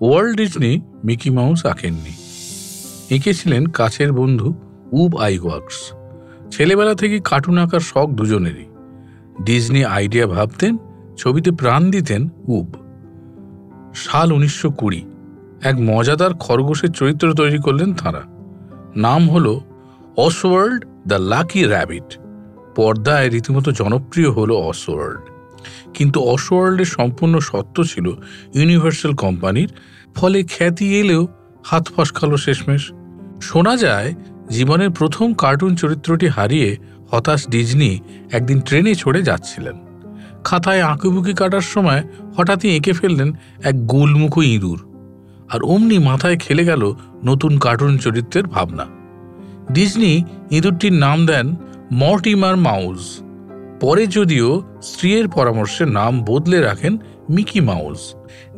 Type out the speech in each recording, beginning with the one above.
Walt Disney Mickey mouse আঁকেননি, এঁকেছিলেন কাছের বন্ধু উব আইওয়াক্স। ছেলেবেলা থেকে কার্টুন আঁকার শখ দুজনেরই। ডিজনি আইডিয়া ভাবতেন, ছবিতে প্রাণ দিতেন উব। সাল 1920 এক মজাদার খরগোশের চরিত্র তৈরি করলেন তাঁরা। নাম হল অসওয়াল্ড দ্য লাকি র্যাবিট। পর্দায় রীতিমতো জনপ্রিয় হলো অসওয়াল্ড। কিন্তু অসওয়াল্ডের সম্পূর্ণ সত্য ছিল ইউনিভার্সাল কোম্পানির, ফলে খ্যাতি এলেও হাত ফসকালো শেষমেশ। শোনা যায় জীবনের প্রথম কার্টুন চরিত্রটি হারিয়ে হতাশ ডিজনি একদিন ট্রেনে চড়ে যাচ্ছিলেন। খাতায় আঁকিবুকি কাটার সময় হঠাৎই এঁকে ফেললেন এক গোলমুখো ইঁদুর, আর অমনি মাথায় খেলে গেল নতুন কার্টুন চরিত্রের ভাবনা। ডিজনি ইঁদুরটির নাম দেন মর্টিমার মাউস। পরে যদিও স্ত্রীর পরামর্শে নাম বদলে রাখেন মিকি মাউস।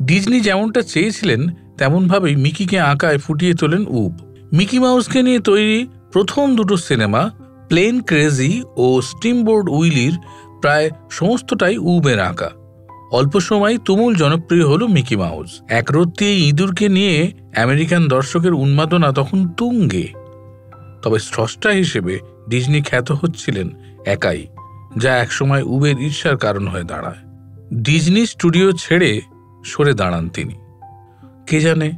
ডিজনি যেমনটা চেয়েছিলেন তেমনভাবেই মিকিকে আঁকায় ফুটিয়ে তোলেন উব। মিকি মাউসকে নিয়ে তৈরি প্রথম দুটো সিনেমা প্লেন ক্রেজি ও স্টিমবোর্ড উইলির প্রায় সমস্তটাই উবের আঁকা। অল্প সময় তুমুল জনপ্রিয় হলো মিকি মাউস। একরত্তি এই ইঁদুরকে নিয়ে আমেরিকান দর্শকের উন্মাদনা তখন তুঙ্গে। তবে স্রষ্টা হিসেবে ডিজনি খ্যাত হচ্ছিলেন একাই, যা একসময় উবের ঈর্ষার কারণ হয়ে দাঁড়ায়। ডিজনি স্টুডিও ছেড়ে সরে দাঁড়ান তিনি। কে জানে,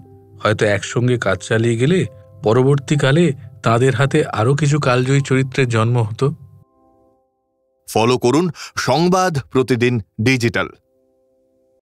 হয়তো একসঙ্গে কাজ চালিয়ে গেলে পরবর্তীকালে তাঁদের হাতে আরও কিছু কালজয়ী চরিত্রের জন্ম হতো। ফলো করুন সংবাদ প্রতিদিন ডিজিটাল।